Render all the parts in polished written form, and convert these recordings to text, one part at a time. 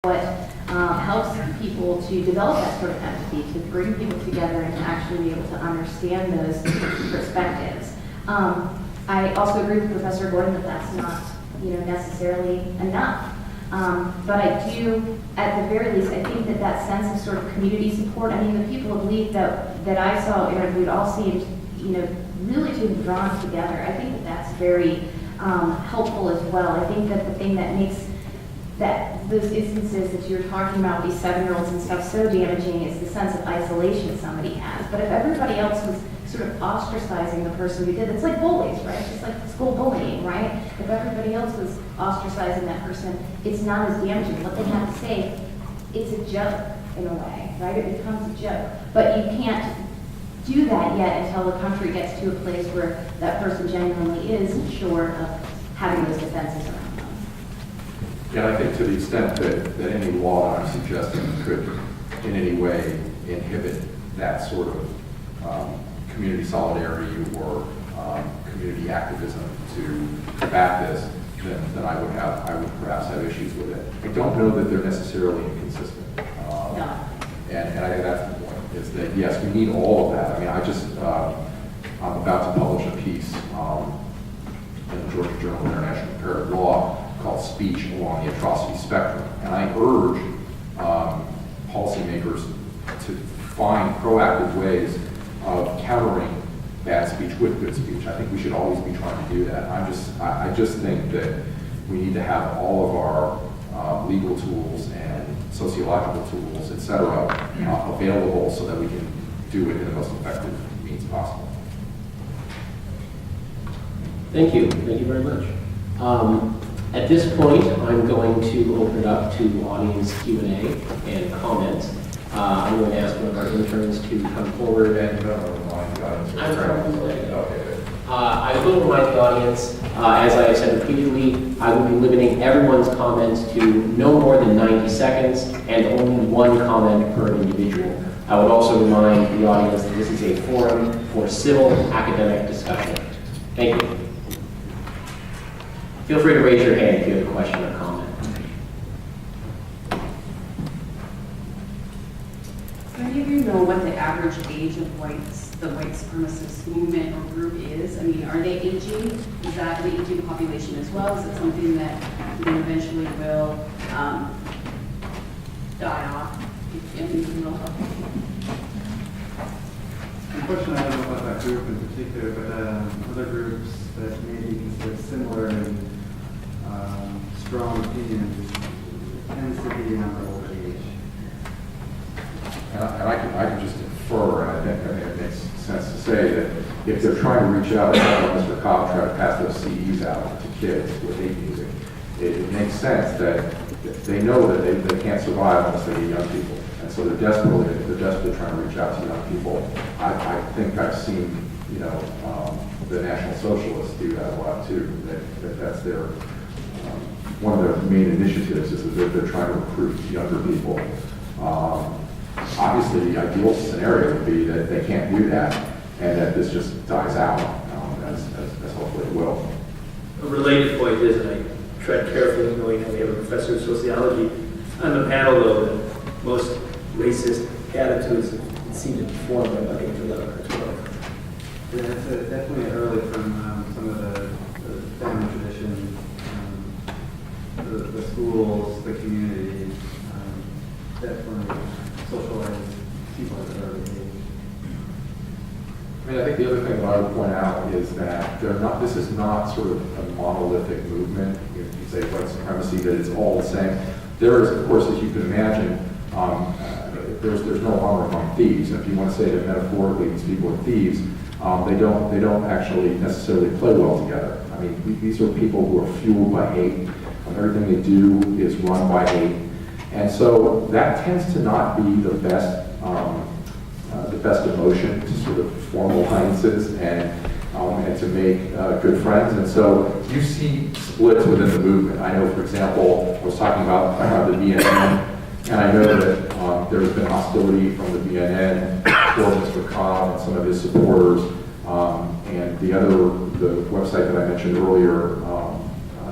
what helps people to develop that sort of empathy, to bring people together and to actually be able to understand those perspectives. I also agree with Professor Gordon that that's not, necessarily enough. But I do, at the very least, I think that that sense of sort of community support, I mean, the people of Leaf that I saw interviewed all seemed, really to have drawn together. I think that that's very helpful as well. I think that the thing that makes those instances that you're talking about, these 7-year-olds and stuff, so damaging is the sense of isolation somebody has. But if everybody else was sort of ostracizing the person who did, it's like bullies, right? It's like school bullying, right? If everybody else was ostracizing that person, it's not as damaging. What they have to say, it's a joke in a way, right? It becomes a joke. But you can't do that yet until the country gets to a place where that person genuinely is sure of having those defenses around. Yeah, I think to the extent that any law that I'm suggesting could in any way inhibit that sort of community solidarity or community activism to combat this, then I would perhaps have issues with it. I don't know that they're necessarily inconsistent. No. And I think that's the point, is that yes, we need all of that. I mean, I'm about to publish a piece in the Georgia Journal of International Comparative Law called Speech Along the Atrocity Spectrum. And I urge policymakers to find proactive ways of countering bad speech with good speech. I think we should always be trying to do that. I just think that we need to have all of our legal tools and sociological tools, et cetera, available so that we can do it in the most effective means possible. Thank you. Thank you very much. At this point, I'm going to open it up to audience Q&A and comments. I'm going to ask one of our interns to come forward. And remind the audience. I will remind the audience, as I said repeatedly, I will be limiting everyone's comments to no more than 90 seconds and only one comment per individual. I would also remind the audience that this is a forum for civil academic discussion. Thank you. Feel free to raise your hand if you have a question or comment. Do any of you know what the average age of the white supremacist movement or group is? I mean, are they aging? Is that an aging population as well? Is it something that eventually will die off? Unfortunately, I don't know about that group in particular, but other groups that may be considered similar in strong opinions tends to be a number older age. And I can just infer, and I think it makes sense to say that if they're trying to reach out, as Mr. Cobb tried to pass those CDs out to kids with hate music, it makes sense that they know that they can't survive unless they get young people. And so they're desperately trying to reach out to young people. I think I've seen, the National Socialists do that a lot too. That's their one of their main initiatives is that they're trying to recruit younger people. Obviously, the ideal scenario would be that they can't do that and that this just dies out, as hopefully it will. A related point is, and I tread carefully knowing that we have a professor of sociology on the panel, though, that most racist attitudes seem to be formed by about age 11 or 12. Yeah, it's definitely early from some of the family traditions, the schools, the community, definitely socialize people at an early age. I mean, I think the other thing that I would point out is that this is not sort of a monolithic movement. You say white supremacy, that it's all the same. There is, of course, as you can imagine, there's no honor among thieves. And if you want to say that metaphorically these people are thieves, they don't actually necessarily play well together. I mean, these are people who are fueled by hate. Everything they do is run by hate. And so that tends to not be the best emotion to sort of form alliances and to make good friends. And so you see splits within the movement. I know, for example, I was talking about the BNN, and I know that there's been hostility from the BNN toward Mr. Cobb and some of his supporters. And the website that I mentioned earlier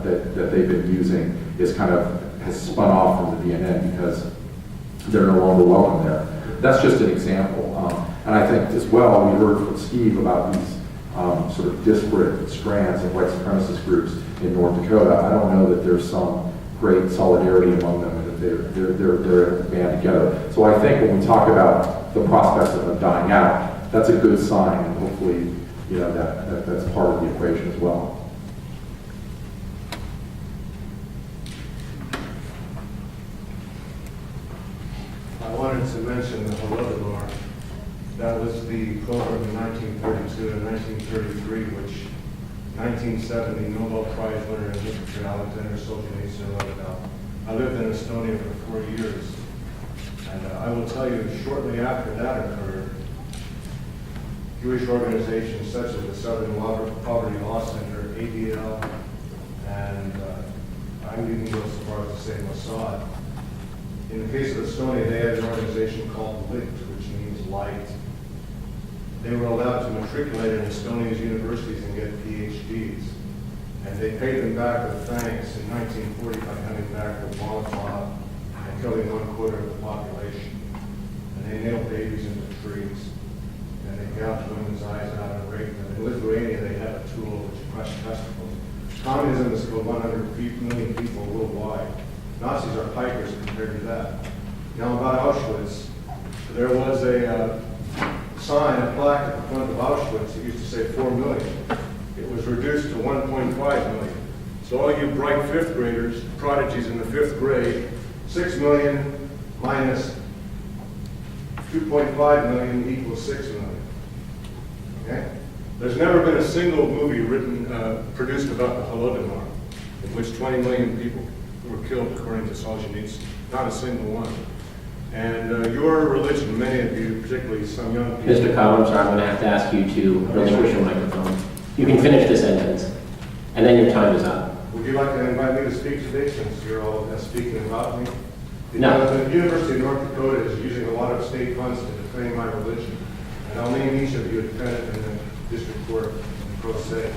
that they've been using is kind of has spun off from the BNN because they're no longer welcome there. That's just an example. And I think as well, we heard from Steve about these sort of disparate strands of white supremacist groups in North Dakota. I don't know that there's some great solidarity among them and that they're band together. So I think when we talk about the prospects of them dying out, that's a good sign, and hopefully, you know, that's part of the equation as well. I wanted to mention the Holodomor. That was the program in 1932 and 1933, which 1970 Nobel Prize winner in literature Alexander Solzhenitsyn wrote about. I lived in Estonia for 4 years, and I will tell you, shortly after that occurred, Jewish organizations such as the Southern Poverty Law Center, ADL, and I would even go so far as to say Mossad. In the case of Estonia, they had an organization called LIT, which means light. They were allowed to matriculate in Estonia's universities and get PhDs. And they paid them back with thanks in 1940 by coming back with Molotov and killing 1/4 of the population. And they nailed babies into trees. And they gouged women's eyes out and raped them. In Lithuania, they had a tool which crushed testicles. Communism has killed 100 million people worldwide. Nazis are pikers compared to that. Now about Auschwitz, there was a sign, a plaque at the front of Auschwitz that used to say 4 million. It was reduced to 1.5 million. So all you bright fifth graders, prodigies in the 5th grade, 6 million minus 2.5 million equals 6 million. Okay? There's never been a single movie produced about the Holodomor, in which 20 million people were killed according to Solzhenitsyn. Not a single one. And your religion, many of you, particularly some young people. Mr. Cobb, I'm sorry, I'm going to have to ask you to relinquish your microphone. You can finish the sentence, and then your time is up. Would you like to invite me to speak today, since you're all speaking about me? No. Because the University of North Dakota is using a lot of state funds to defend my religion. And I'll name each of you a defendant in the district court in pro se.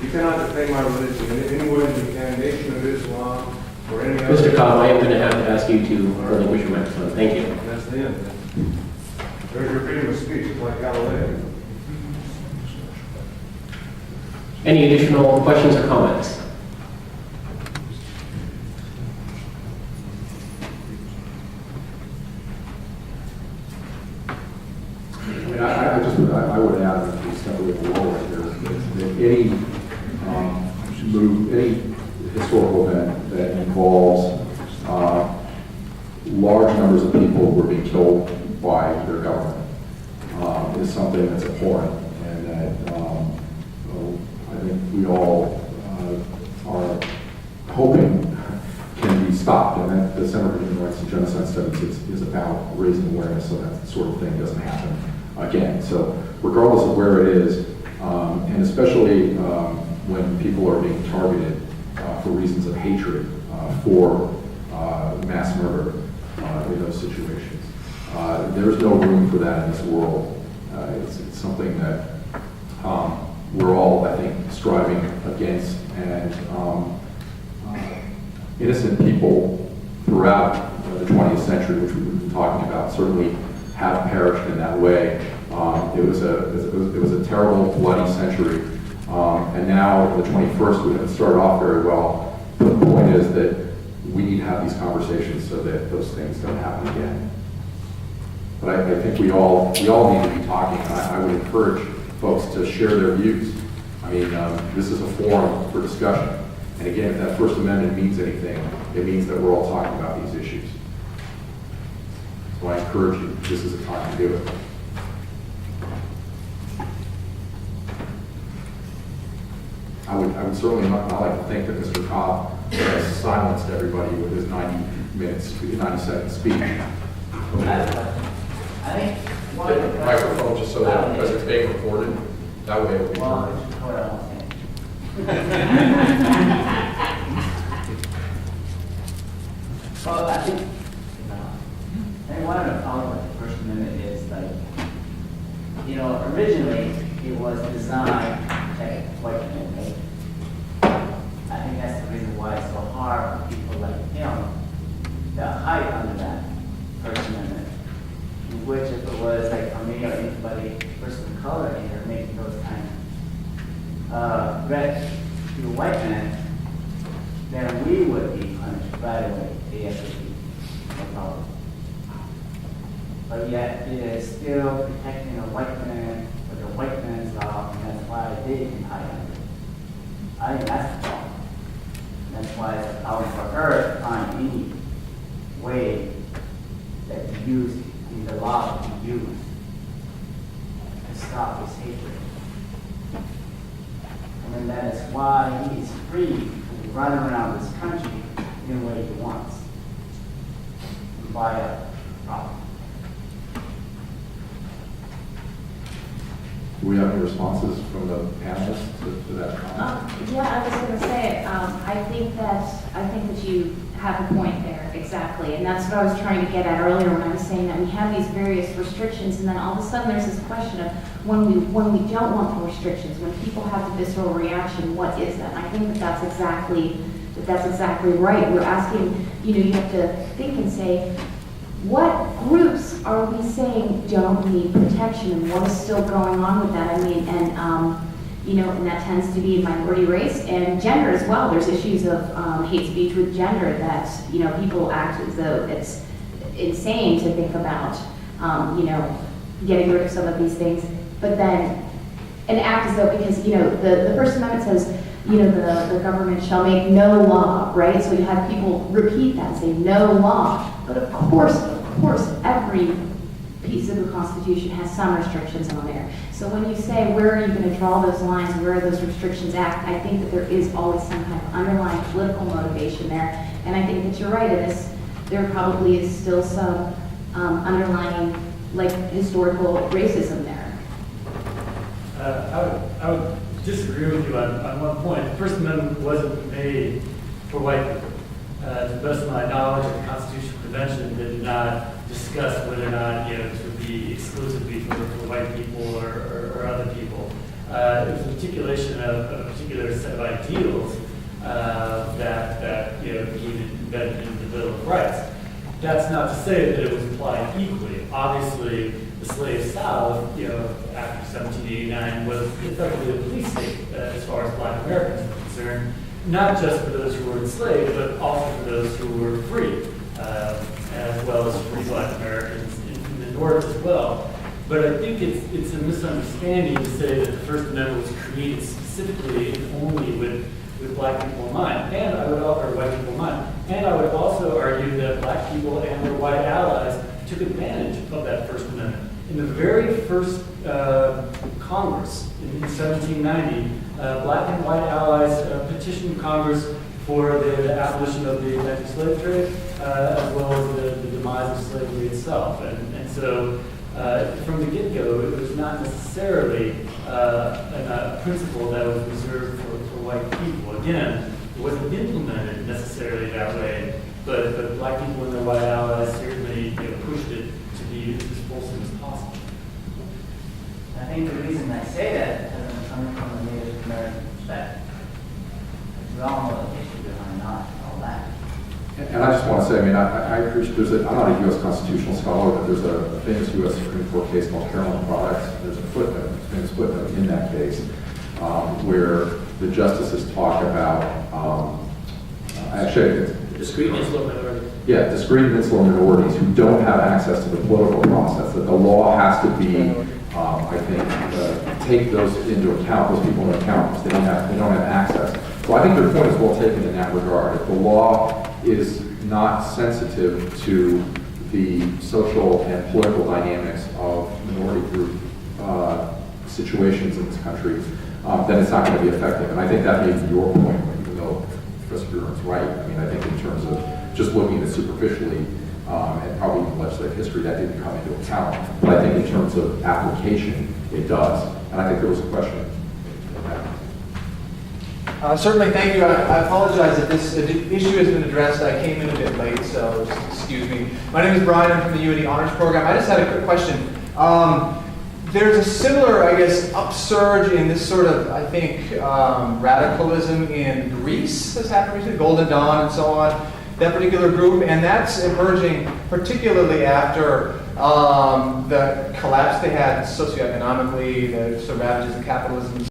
You cannot defend my religion in any way you can, Nation of Islam, or any other. Mr. Cobb, I am going to have to ask you to relinquish your microphone. Thank you. That's the end. There's your freedom of speech, it's like Galileo. Any additional questions or comments? I would add that the extent of the role right there is that any historical event that involves large numbers of people who are being killed by their government is something that's abhorrent, and that I think we all are hoping can be stopped, and that the Center for Human Rights and Genocide Studies is about raising awareness so that sort of thing doesn't happen again. So regardless of where it is, and especially when people are being targeted for reasons of hatred for mass murder in those situations, there's no room for that in this world. It's something that we're all, I think, striving against, and innocent people throughout the 20th century, which we've been talking about, certainly have perished in that way. It was a terrible, bloody century, and now the 21st, we haven't started off very well. But the point is that we need to have these conversations so that those things don't happen again. But I think we all need to be talking. I would encourage folks to share their views. I mean, this is a forum for discussion. And again, if that First Amendment means anything, it means that we're all talking about these issues. So I encourage you, this is the time to do it. I would certainly not like to think that Mr. Cobb has silenced everybody with his 90-second speech. I think one of the Microphone, just so that, because it's being recorded, that way it will be heard. Well, I think one of the problems with the First Amendment is, like, originally it was designed to protect white people. I think that's the reason why it's so hard for people like him apply under that First Amendment. In which if it was like for me or anybody, person of color here, making those kind of threats to a white man, then we would be punished right away, ASAP, no problem. But yet it is still protecting a white man with a white man's law, and that's why they can hide under it. I think that's the problem. And that's why it's a problem for her to find any way that to use in the law to be used to stop this hatred. And then that is why he is free to run around this country any way he wants and buy up property. Do we have any responses from the panelists to that comment? Yeah, I was going to say, I think that you have a point there, exactly. And that's what I was trying to get at earlier when I was saying that we have these various restrictions, and then all of a sudden there's this question of when we don't want the restrictions, when people have the visceral reaction, what is that? And I think that's exactly right. We're asking, you have to think and say, what groups are we saying don't need protection, and what is still going on with that? I mean, and that tends to be minority race and gender as well. There's issues of hate speech with gender that, people act as though it's insane to think about, getting rid of some of these things, but then, and act as though, because, the First Amendment says, the government shall make no law, right? So you have people repeat that, say no law. But of course, every piece of the Constitution has some restrictions on there. So when you say, where are you going to draw those lines, where are those restrictions at, I think that there is always some kind of underlying political motivation there. And I think that you're right in this, there probably is still some underlying, historical racism there. I would disagree with you on one point. The First Amendment wasn't made for white people. To the best of my knowledge, the Constitutional Convention did not discuss whether or not to be exclusively for white people or other people. It was an articulation of a particular set of ideals that became embedded in the Bill of Rights. That's not to say that it was applied equally. Obviously, the slave South, after 1789, was effectively a police state as far as Black Americans are concerned. Not just for those who were enslaved, but also for those who were free, as well as free Black Americans in the North as well. But I think it's a misunderstanding to say that the First Amendment was created specifically and only with Black people in mind, and I would offer white people in mind. And I would also argue that Black people and their white allies took advantage of that First Amendment. In the very first Congress in 1790, Black and white allies petitioned Congress for the abolition of the anti-slave trade, as well as the demise of slavery itself. And so, from the get-go, it was not necessarily a principle that was reserved for white people. Again, it wasn't implemented necessarily that way, but Black people and their white allies certainly pushed it to be as fulsome as possible. I think the reason I say that is because I'm coming from a Native American perspective. We all know the history behind all that. And I just want to say, I appreciate, I'm not a U.S. constitutional scholar, but there's a famous U.S. Supreme Court case called Carolyn Products. There's a footnote, a famous footnote in that case, where the justices talk about, Discrete and insular minorities. Yeah, discrete and insular minorities who don't have access to the political process, that the law has to be, take those into account, those people into account, because they don't have access. So I think their point is well taken in that regard. If the law is not sensitive to the social and political dynamics of minority group situations in this country, then it's not going to be effective. And I think that may be your point, even though Professor Buren's right. I think in terms of just looking at it superficially, and probably even legislative history, that didn't come into account. But I think in terms of application, it does. And I think there was a question. Certainly, thank you. I apologize if this issue has been addressed. I came in a bit late, so just excuse me. My name is Brian. I'm from the UND Honors Program. I just had a quick question. There's a similar, upsurge in this sort of, radicalism in Greece that's happened recently, Golden Dawn and so on, that particular group, and that's emerging particularly after the collapse they had socioeconomically, the sort of ravages of capitalism